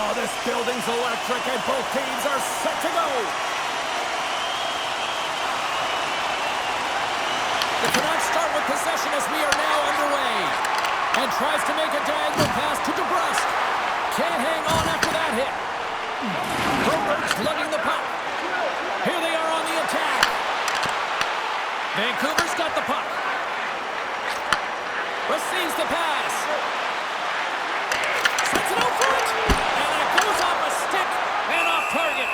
Oh, this building's electric and both teams are set to go. The Canucks start with possession as we are now underway. And tries to make a diagonal pass to DeBrusque. Can't hang on after that hit. Broberg's lugging the puck. Here they are on the attack. Vancouver's got the puck. Receives the pass. Sets it out front. And it goes off a stick and off target.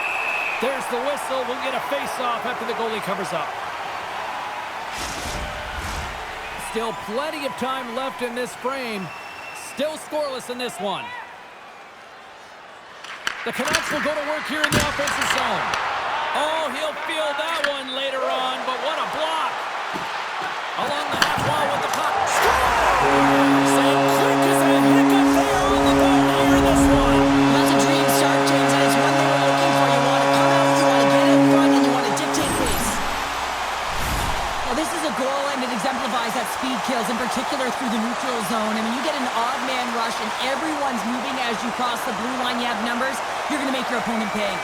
There's the whistle. We'll get a face-off after the goalie covers up. Still plenty of time left in this frame. Still scoreless in this one. The Canucks will go to work here in the offensive zone. Oh, he'll feel that one later on, but what a block. Along the half wall with the puck. Score! St. Louis is a hiccup there on the ball here in this one. That's a dream start, James, and it's one they were looking for. You want to come out, you want to get in front, and you want to dictate pace. Well, this is a goal, and it exemplifies that speed kills, in particular through the neutral zone. And when you get an odd man rush and everyone's moving as you cross the blue line, you have numbers, you're going to make your opponent pay.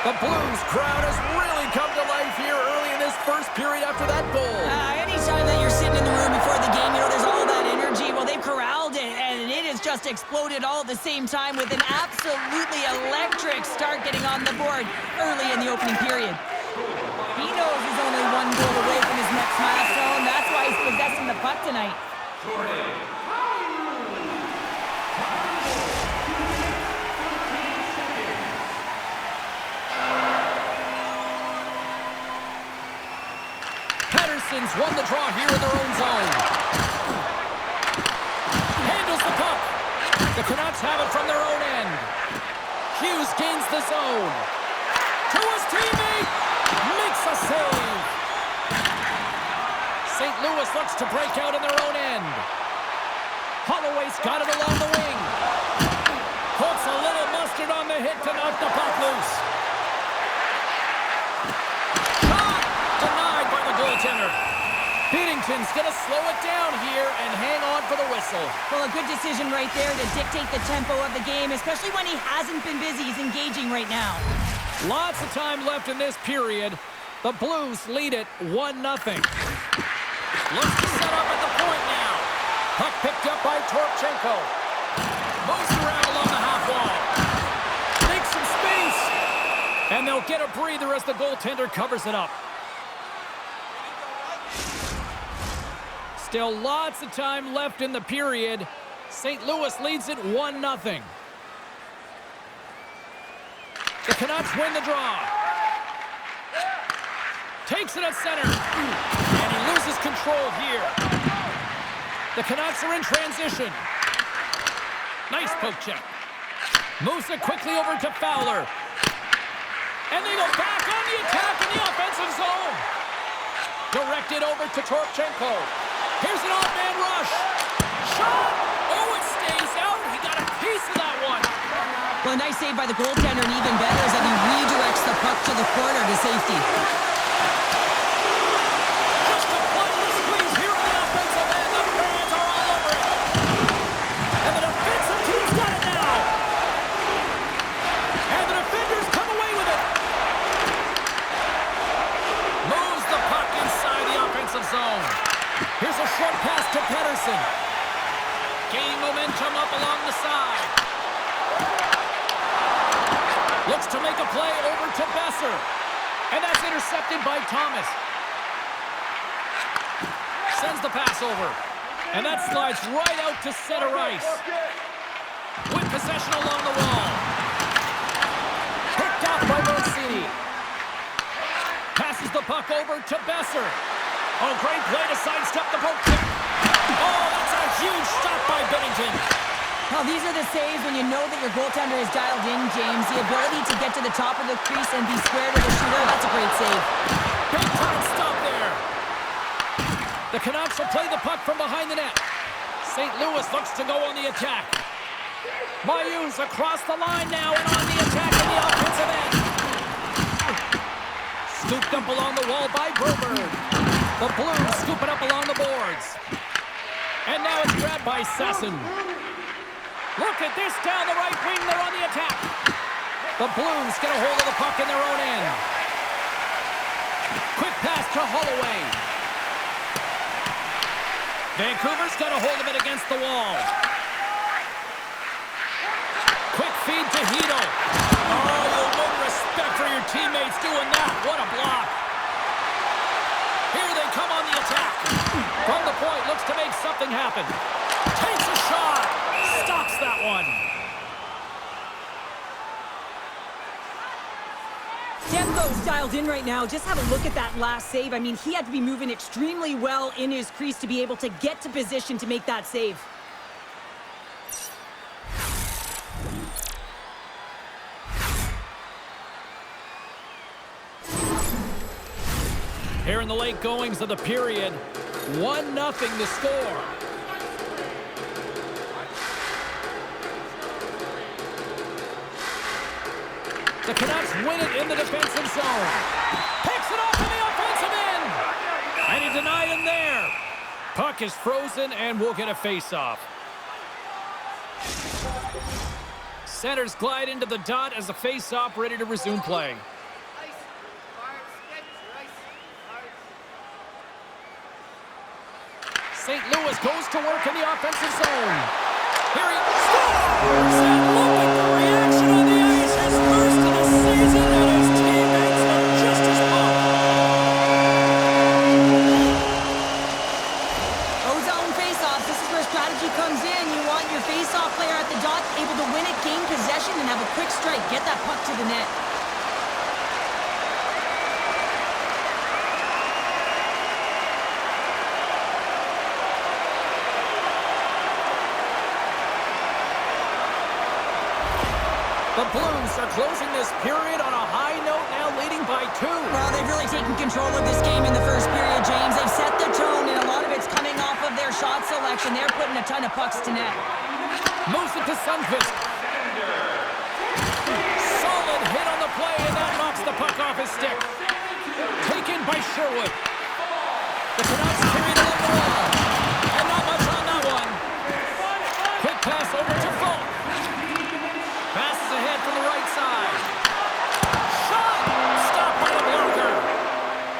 The Blues crowd has really come to life here early in this first period after that goal. Anytime that you're sitting in the room before the game, you know, there's all that energy. Well, they've corralled it, and it has just exploded all at the same time with an absolutely electric start getting on the board early in the opening period. He knows he's only one goal away from his next milestone. That's why he's possessing the puck tonight. Patterson's won the draw here in their own zone. Handles the puck. The Canucks have it from their own end. Hughes gains the zone. To his teammate. Makes a save. St. Louis looks to break out in their own end. Holloway's got it along the wing. Puts a little mustard on the hit to knock the puck loose. Goaltender. Binnington's going to slow it down here and hang on for the whistle. Well, a good decision right there to dictate the tempo of the game, especially when he hasn't been busy. He's engaging right now. Lots of time left in this period. The Blues lead it 1-0. Looks to set up at the point now. Puck picked up by Torchenko. Moves around along the half wall. Makes some space. And they'll get a breather as the goaltender covers it up. Still lots of time left in the period. St. Louis leads it 1-0. The Canucks win the draw. Takes it at center. And he loses control here. The Canucks are in transition. Nice poke check. Moves it quickly over to Fowler. And they go back on the attack in the offensive zone. Directed over to Torchenko. Here's an off-man rush. Shot! Oh, it stays out. He got a piece of that one. Well, a nice save by the goaltender, and even better is that he redirects the puck to the corner to safety. Just a final squeeze here on the offensive end. The fans are all over it. And the defensive team's got it now. And the defenders come away with it. Moves the puck inside the offensive zone. Here's a short pass to Pettersson. Gaining momentum up along the side. Looks to make a play over to Besser. And that's intercepted by Thomas. Sends the pass over. And that slides right out to center ice. With possession along the wall. Picked off by Mancini. Passes the puck over to Besser. Oh, great play to sidestep the poke check. Oh, that's a huge stop by Binnington. Well, these are the saves when you know that your goaltender is dialed in, James. The ability to get to the top of the crease and be square to the shooter, that's a great save. Big time stop there. The Canucks will play the puck from behind the net. St. Louis looks to go on the attack. Mayu's across the line now and on the attack in the offensive end. Scooped up along the wall by Broberg. The Blues scoop it up along the boards. And now it's grabbed by Sasson. Look at this down the right wing. They're on the attack. The Blues get a hold of the puck in their own end. Quick pass to Holloway. Vancouver's got a hold of it against the wall. Quick feed to Hito. Oh, you'll win respect for your teammates doing that. What a block. Here they come on the attack. From the point, looks to make something happen. Takes a shot. Stops that one. Demko's dialed in right now. Just have a look at that last save. I mean, he had to be moving extremely well in his crease to be able to get to position to make that save. Here in the late goings of the period, 1-0 to score. The Canucks win it in the defensive zone. Picks it off in the offensive end. And he denied him there. Puck is frozen and we'll get a face-off. Centers glide into the dot as the face-off ready to resume play. St. Louis goes to work in the offensive zone. Here he scores! And look at the reaction on the ice. His first of the season, and his teammates look just as pumped. O-zone face-offs. This is where strategy comes in. You want your face-off player at the dot, able to win it, gain possession, and have a quick strike. Get that puck to the net. The Blues are closing this period on a high note, now leading by 2. Well, they've really taken control of this game in the first period, James. They've set the tone, and a lot of it's coming off of their shot selection. They're putting a ton of pucks to net. Moves it to Sundqvist. Solid hit on the play, and that knocks the puck off his stick. Taken by Sherwood. The Canucks carry it along the wall. And not much on that one. Quick pass over to Fulk. Passes ahead from the right side. Shot! Stopped by the blocker.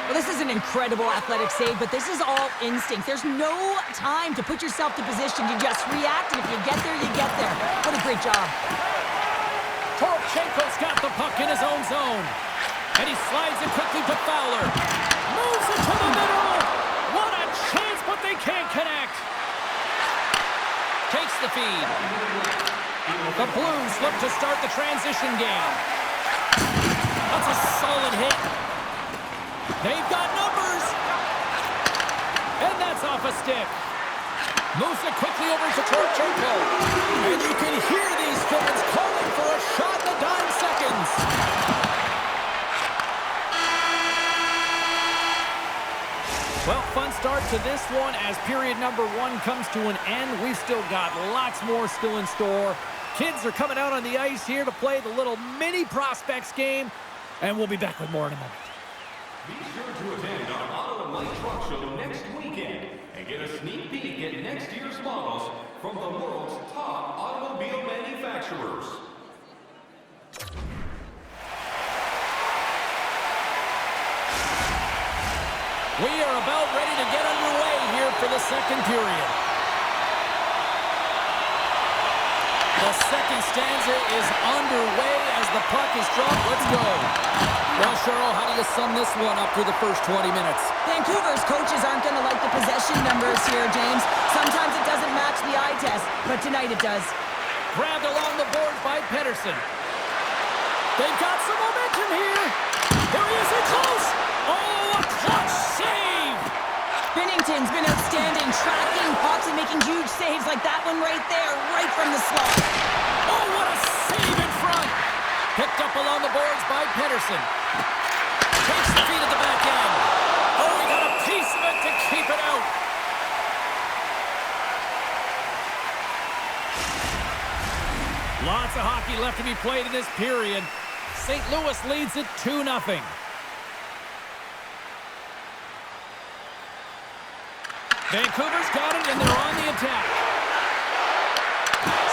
Well, this is an incredible athletic save, but this is all instinct. There's no time to put yourself to position. You just react, and if you get there, you get there. What a great job. Torchenko's got the puck in his own zone. And he slides it quickly to Fowler. Moves it to the middle. What a chance, but they can't connect. Takes the feed. The Blues look to start the transition game. That's a solid hit. They've got numbers. And that's off a stick. Moves it quickly over to Torchenko. And you can hear these fans calling for a shot in the dying seconds. Well, fun start to this one as period number 1 comes to an end. We've still got lots more still in store. Kids are coming out on the ice here to play the little mini prospects game, and we'll be back with more in a moment. Be sure to attend our Auto and Light Truck Show next weekend and get a sneak peek at next year's models from the world's top automobile manufacturers. We are about ready to get underway here for the second period. The second stanza is underway as the puck is dropped. Let's go. Well, Cheryl, how do you sum this one up through the first 20 minutes? Vancouver's coaches aren't going to like the possession numbers here, James. Sometimes it doesn't match the eye test, but tonight it does. Grabbed along the boards by Pettersson. They've got some momentum here. There he is, in close. Oh, a clutch save. Binnington's been outstanding, tracking pucks and making huge saves like that one right there, right from the slot. Oh, what a save in front. Picked up along the boards by Pettersson. Takes the feed at the back end. Oh, he got a piece of it to keep it out. Lots of hockey left to be played in this period. St. Louis leads it 2-0. Vancouver's got it, and they're on the attack.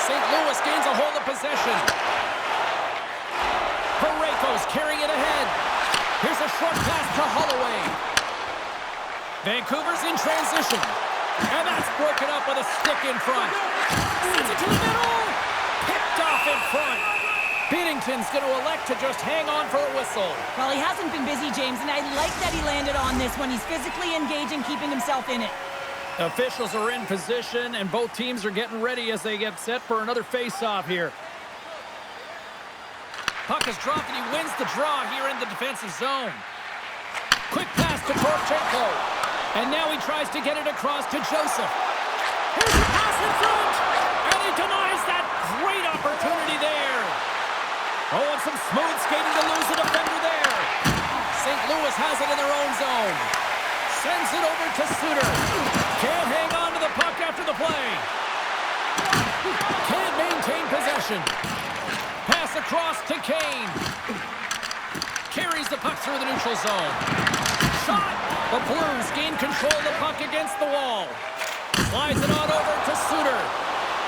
St. Louis gains a hold of possession. Parayko's carrying it ahead. Here's a short pass to Holloway. Vancouver's in transition. And that's broken up with a stick in front. Sends it to the middle. Picked off in front. Binnington's going to elect to just hang on for a whistle. Well, he hasn't been busy, James, and I like that he landed on this one. He's physically engaging, keeping himself in it. Officials are in position, and both teams are getting ready as they get set for another face-off here. Puck is dropped, and he wins the draw here in the defensive zone. Quick pass to Torchenko. And now he tries to get it across to Joseph. Here's the pass in front. And he denies that great opportunity there. Oh, and some smooth skating to lose the defender there. St. Louis has it in their own zone. Sends it over to Suter. Can't hang on to the puck after the play. Can't maintain possession. Pass across to Kane. Carries the puck through the neutral zone. Shot! The Blues gain control of the puck against the wall. Slides it on over to Suter.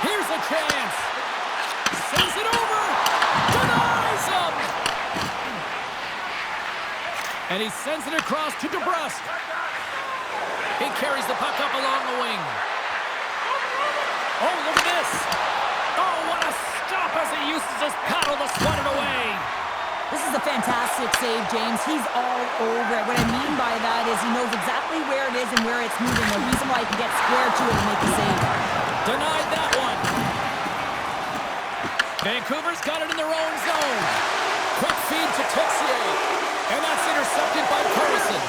Here's a chance. Sends it over. Denies him! And he sends it across to DeBrusque. He carries the puck up along the wing. Oh, look at this. Oh, what a stop as he uses his paddle to swat it away. This is a fantastic save, James. He's all over it. What I mean by that is he knows exactly where it is and where it's moving. The reason why he can get square to it and make the save. Denied that one. Vancouver's got it in their own zone. Quick feed to Texier. And that's intercepted by Carson.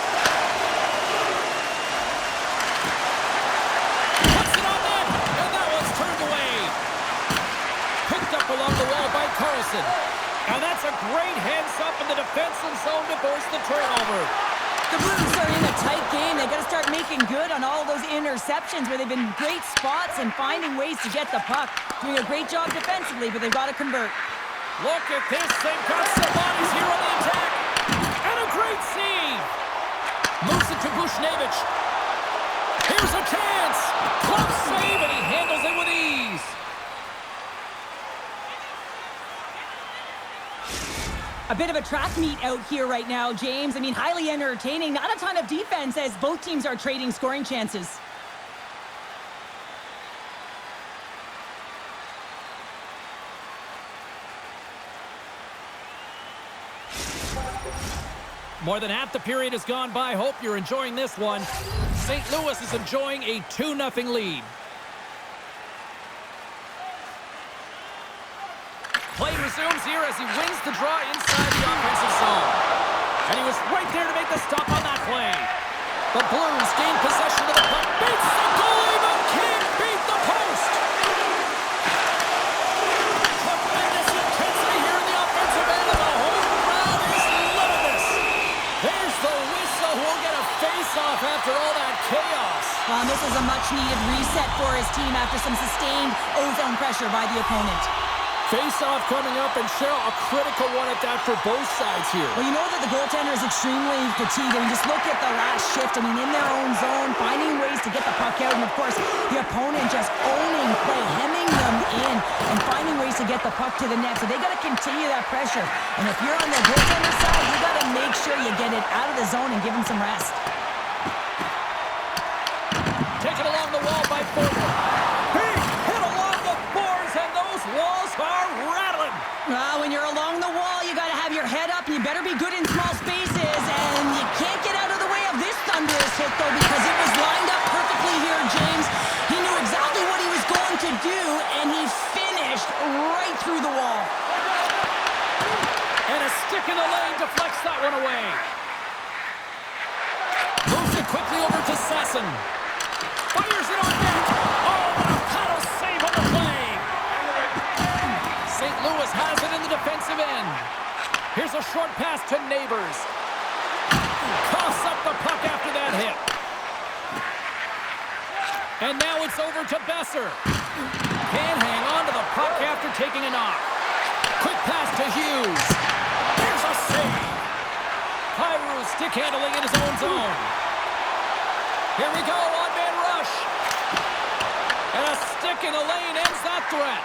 Puts it on net. And that one's turned away. Picked up along the wall by Carson. And that's a great heads-up in the defensive zone to force the turnover. The Blues are in a tight game. They got to start making good on all those interceptions where they've been great spots and finding ways to get the puck. Doing a great job defensively, but they've got to convert. Look at this. They've got some bodies here on the attack. And a great save. Moves it to Bushnevich. Here's a chance. Close save, and he handles it with ease. A bit of a track meet out here right now, James. I mean, highly entertaining. Not a ton of defense as both teams are trading scoring chances. More than half the period has gone by. Hope you're enjoying this one. St. Louis is enjoying a 2-0 lead. Play resumes here as he wins the draw inside the offensive zone. And he was right there to make the stop on that play. The Blues gain possession of the puck. Beats the goalie, but can't beat the post. Tremendous intensity here in the offensive end, and the whole crowd is loving this. There's the whistle. We'll get a face-off after all that chaos. This is a much-needed reset for his team after some sustained ozone pressure by the opponent. Face-off coming up, and Cheryl, a critical one at that for both sides here. Well, you know that the goaltender is extremely fatigued. I mean, just look at the last shift. I mean, in their own zone, finding ways to get the puck out. And, of course, the opponent just owning play, hemming them in, and finding ways to get the puck to the net. So they got to continue that pressure. And if you're on the goaltender side, you got to make sure you get it out of the zone and give him some rest. Taken along the wall by Forward. Big hit along the boards, and those walls are rattling. When you're along the wall, you got to have your head up, and you better be good in small spaces. And you can't get out of the way of this thunderous hit, though, because it was lined up perfectly here, James. He knew exactly what he was going to do, and he finished right through the wall. And a stick in the lane deflects that one away. Moves it quickly over to Sasson. Fires it on net. Oh, what a paddle save on the play. St. Louis has it in the defensive end. Here's a short pass to Neighbors. Coughs up the puck after that hit. And now it's over to Besser. Can't hang on to the puck after taking a knock. Quick pass to Hughes. Here's a save. Kyrou stick handling in his own zone. Here we go, on-man rush. And a stick in the lane ends that threat.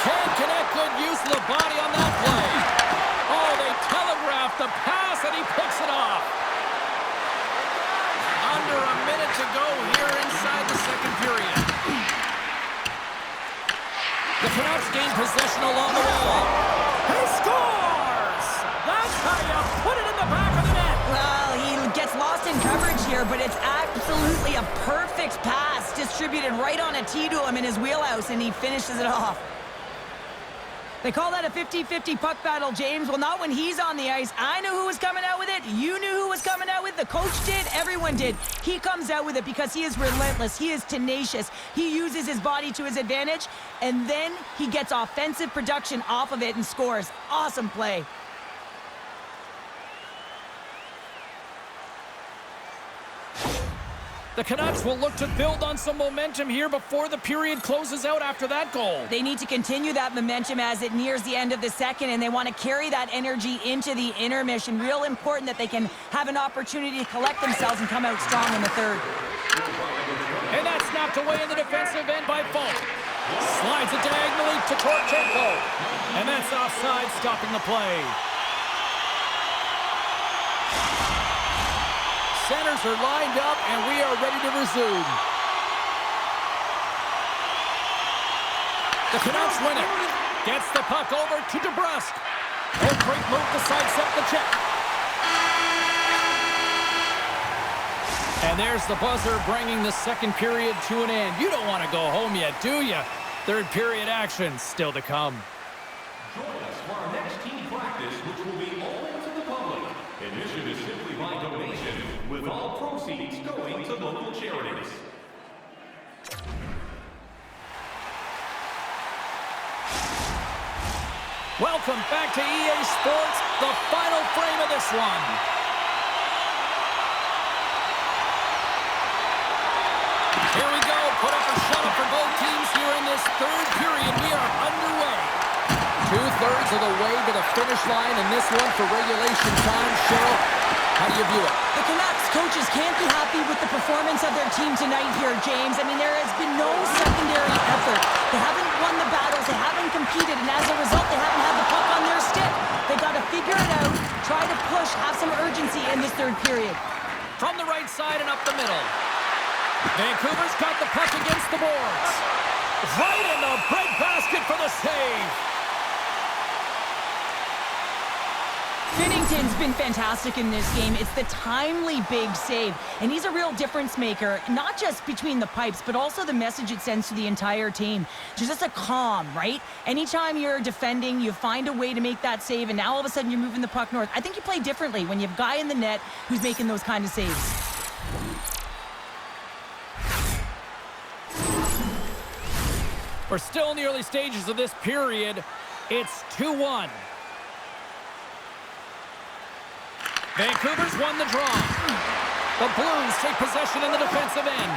Can't connect, good use of the body on that play. Oh, they telegraphed the pass and he picks it off. Under a minute to go here inside the second period. The Canucks gain possession along the wall. He scores! That's how you put it in the back of the net. Well, he gets lost in coverage here, but it's absolutely a perfect pass distributed right on a tee to him in his wheelhouse, and he finishes it off. They call that a 50-50 puck battle, James. Well, not when he's on the ice. I knew who was coming out with it. You knew who was coming out with it. The coach did. Everyone did. He comes out with it because he is relentless. He is tenacious. He uses his body to his advantage, and then he gets offensive production off of it and scores. Awesome play. The Canucks will look to build on some momentum here before the period closes out after that goal. They need to continue that momentum as it nears the end of the second, and they want to carry that energy into the intermission. Real important that they can have an opportunity to collect themselves and come out strong in the third. And that's snapped away in the defensive end by Falk. Slides it diagonally to Torchenko. And that's offside, stopping the play. Centers are lined up, and we are ready to resume. The Canucks win it. Gets the puck over to DeBrusque. Oh, great move to sidestep the check. And there's the buzzer, bringing the second period to an end. You don't want to go home yet, do you? Third period action still to come. Join us for our next team practice, which will be open to the public. Admission is simply by donation, with all proceeds going to local charities. Welcome back to EA Sports, the final frame of this one. Here we go, put up or shut up for both teams here in this third period. We are underway. Two-thirds of the way to the finish line in this one for regulation time. Cheryl, how do you view it? The Canucks coaches can't be happy with the performance of their team tonight here, James. I mean, there has been no secondary effort. They haven't won the battles, they haven't competed, and as a result, they haven't had the puck on their stick. They got to figure it out, try to push, have some urgency in this third period. From the right side and up the middle. Vancouver's got the puck against the boards. Right in the breadbasket for the save. Binnington's been fantastic in this game. It's the timely big save, and he's a real difference maker, not just between the pipes, but also the message it sends to the entire team. Just a calm, right? Anytime you're defending, you find a way to make that save, and now all of a sudden you're moving the puck north. I think you play differently when you have a guy in the net who's making those kind of saves. We're still in the early stages of this period. It's 2-1. Vancouver's won the draw. The Blues take possession in the defensive end.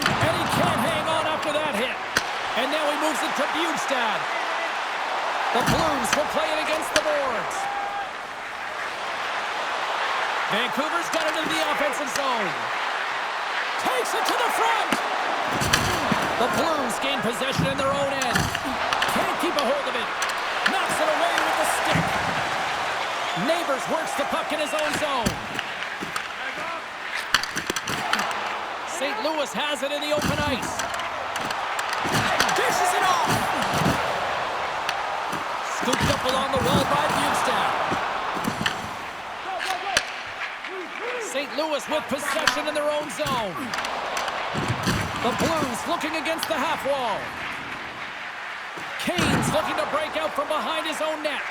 And he can't hang on after that hit. And now he moves it to Bjugstad. The Blues will play it against the boards. Vancouver's got it into the offensive zone. Takes it to the front. The Blues gain possession in their own end. Can't keep a hold of it. Knocks it away with the stick. Neighbors works the puck in his own zone. St. Louis has it in the open ice. Dishes it off. Scooped up along the wall by Bjugstad. St. Louis with possession in their own zone. The Blues looking against the half wall. Kane's looking to break out from behind his own net.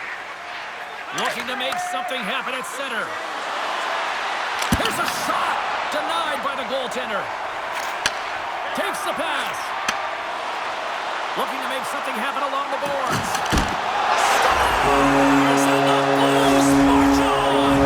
Looking to make something happen at center. Here's a shot! Denied by the goaltender. Takes the pass. Looking to make something happen along the boards. Scores! And the Blues march on!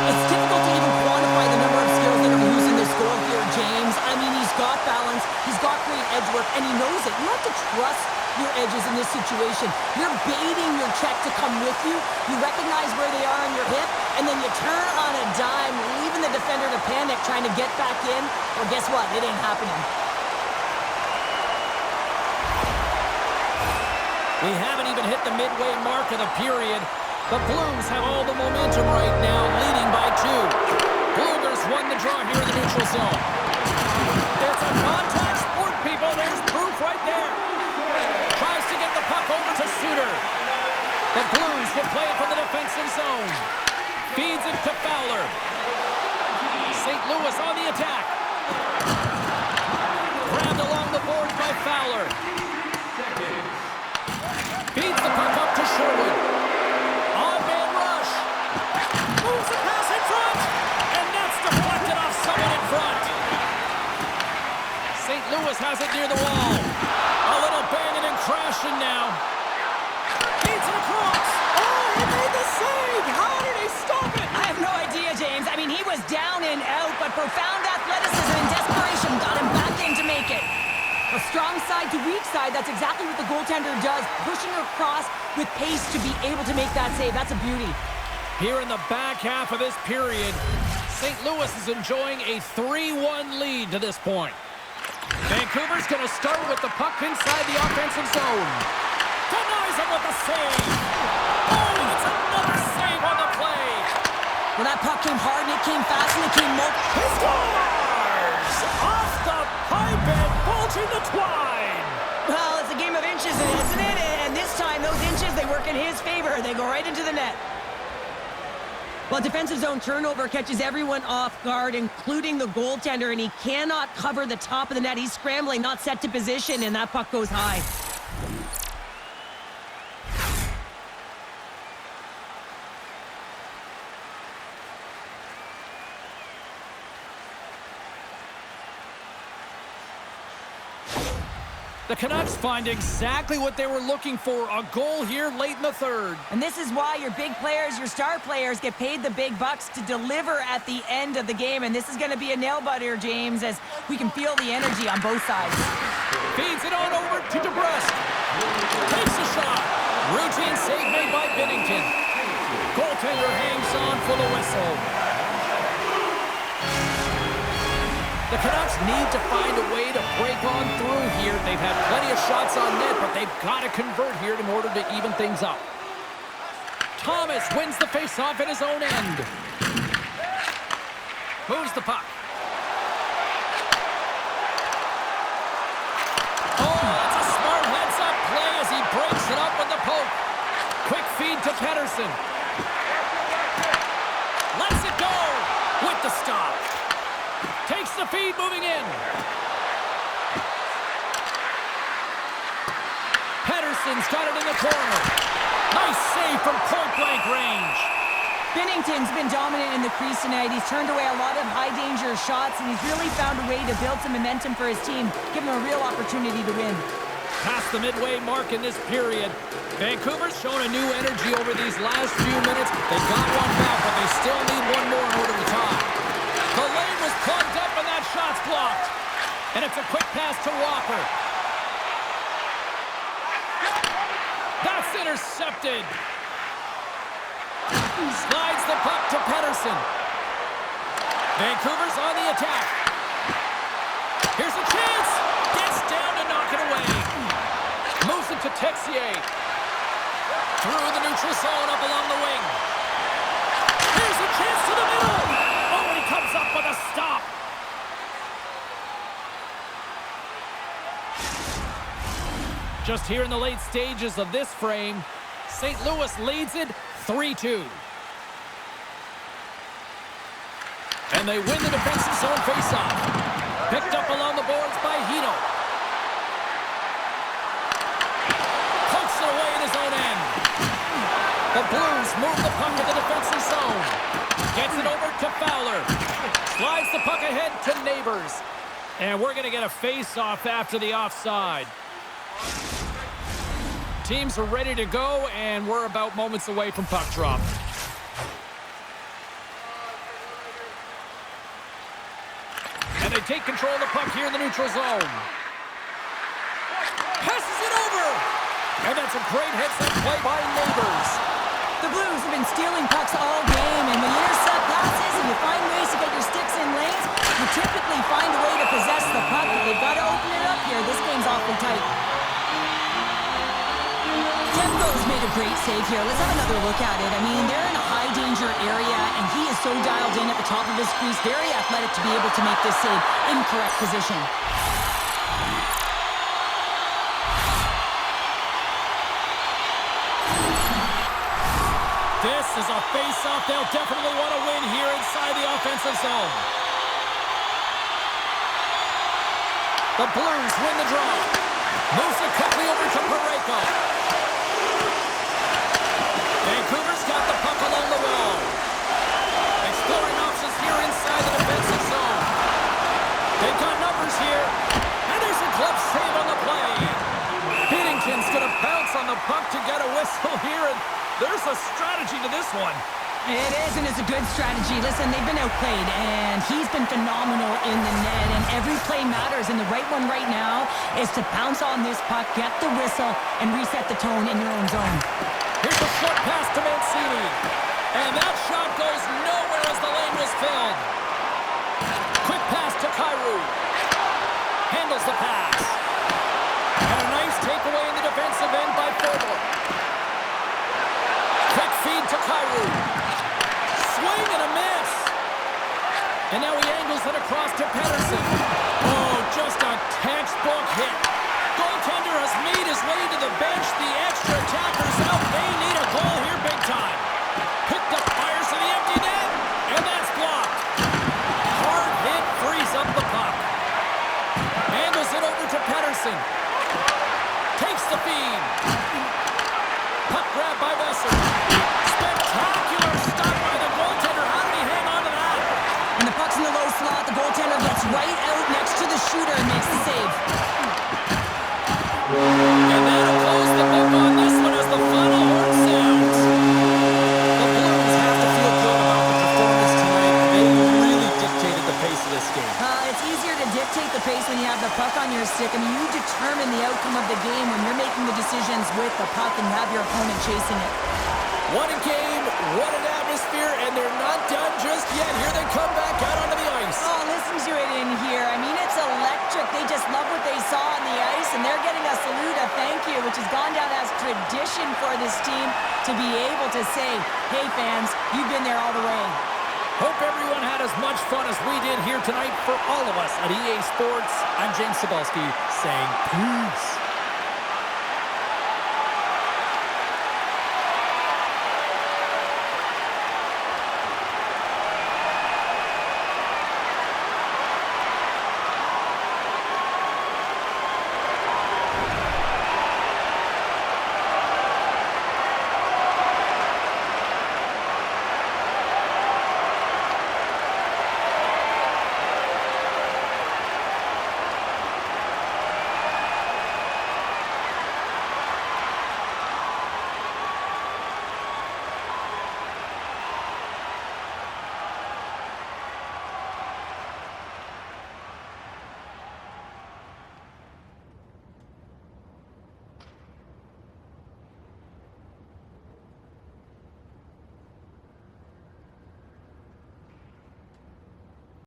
It's difficult to even quantify the number of skills that are used in this goal here, James. I mean, he's got got balance, he's got great edge work, and he knows it. You have to trust your edges in this situation. You're baiting your check to come with you. You recognize where they are on your hip, and then you turn on a dime, leaving the defender to panic, trying to get back in. Well, guess what? It ain't happening. We haven't even hit the midway mark of the period. The Blues have all the momentum right now, leading by 2. Bluegers won the draw here in the neutral zone. It's a contact sport, people. There's proof right there. Tries to get the puck over to Suter. The Blues will play it from the defensive zone. Feeds it to Fowler. St. Louis on the attack. Grabbed along the boards by Fowler. Feeds the puck up to Sherwood. On-man rush. Moves the pass in front. And that's deflected off someone in front. St. Louis has it near the wall. A little banging and crashing now. Feeds it across. Oh, he made the save. How did he stop it? I have no idea, James. I mean, he was down and out, but profound athleticism and desperation got him back in to make it. A strong side to weak side, that's exactly what the goaltender does, pushing across with pace to be able to make that save. That's a beauty. Here in the back half of this period, St. Louis is enjoying a 3-1 lead to this point. Vancouver's going to start with the puck inside the offensive zone. Denies him with a save. Oh, it's another save on the play. Well, that puck came hard, and it came fast, and it came more. He scores! Off the pipe and bulging the twine. Well, it's a game of inches, isn't it? And this time, those inches, they work in his favor. They go right into the net. Well, defensive zone turnover catches everyone off guard, including the goaltender, and he cannot cover the top of the net. He's scrambling, not set to position, and that puck goes high. The Canucks find exactly what they were looking for, a goal here late in the third. And this is why your big players, your star players, get paid the big bucks to deliver at the end of the game. And this is going to be a nail-biter, James, as we can feel the energy on both sides. Feeds it on over to DeBrusque. Takes a shot. Routine save made by Binnington. Goaltender hangs on for the whistle. The Canucks need to find a way to break on through here. They've had plenty of shots on net, but they've got to convert here in order to even things up. Thomas wins the faceoff at his own end. Moves the puck. Oh, it's a smart heads-up play as he breaks it up with the poke. Quick feed to Pettersson. Lets it go with the stop. Takes the feed, moving in. Pettersson's got it in the corner. Nice save from point-blank range. Binnington's been dominant in the crease tonight. He's turned away a lot of high-danger shots, and he's really found a way to build some momentum for his team, give him a real opportunity to win. Past the midway mark in this period, Vancouver's shown a new energy over these last few minutes. They got one back, but they still need one more in order to tie. The lane was plugged up and that shot's blocked. And it's a quick pass to Walker. That's intercepted. Slides the puck to Pettersson. Vancouver's on the attack. Here's a chance. Gets down to knock it away. Moves it to Texier. Through the neutral zone up along the wing. Here's a chance to the middle. Oh, and he comes up with a stop. Just here in the late stages of this frame, St. Louis leads it 3-2. And they win the defensive zone faceoff. Picked up along the boards by Hino. Pokes it away in his own end. The Blues move the puck to the defensive zone. Gets it over to Fowler. Slides the puck ahead to Neighbors. And we're going to get a face-off after the offside. Teams are ready to go, and we're about moments away from puck drop. And they take control of the puck here in the neutral zone. Passes it over. And that's a great headset play by Neighbors. The Blues have been stealing pucks all game, and when you intercept passes and you find ways to get your sticks in lanes, you typically find a way to possess the puck, but they've got to open it up here. This game's awfully tight. Demko's made a great save here. Let's have another look at it. I mean, they're in a high-danger area, and he is so dialed in at the top of his crease, very athletic to be able to make this save in correct position. This is a face-off they'll definitely want to win here inside the offensive zone. The Blues win the draw. Moves it quickly over to Parayko. Vancouver's got the puck along the wall. Exploring options here inside the defensive zone. They've got numbers here. And there's a glove save on the play. Binnington's going to bounce on the puck to get a whistle here, and there's a strategy to this one. It is, and it's a good strategy. Listen, they've been outplayed, and he's been phenomenal in the net, and every play matters, and the right one right now is to bounce on this puck, get the whistle, and reset the tone in your own zone. Here's a short pass to Mancini, and that shot goes nowhere as the lane was filled. Quick pass to Kyrou. Handles the pass. And a nice takeaway in the defensive end by Forbort. Quick feed to Kyrou. Swing and a miss. And now he angles it across to Pettersson. Oh, just a textbook hit. Goaltender has made his way to the bench. The extra attackers out. They need a goal here big time. Picked up, fires to the empty net. And that's blocked. Hard hit frees up the puck. Handles it over to Pettersson. Takes the feed. Puck grab by Vesser. Spectacular stop by the goaltender. How did he hang on to that? When the puck's in the low slot, the goaltender gets right out next to the shooter and makes the save. And that'll close the book on this one as the final horn sounds. The Blues have to feel good about the performance tonight. They really dictated the pace of this game. It's easier to dictate the pace when you have the puck on your stick. I mean, you determine the outcome of the game when you're making the decisions with the puck and you have your opponent chasing it. What a game, what an atmosphere, and they're not done just yet. Here they come back out onto the ice. Oh, listen to it in here. I mean, it's electric. They just love what they saw on the ice, and they're getting a salute, a thank you, which has gone down as tradition for this team to be able to say, hey, fans, you've been there all the way. Hope everyone had as much fun as we did here tonight. For all of us at EA Sports, I'm James Cebulski saying peace.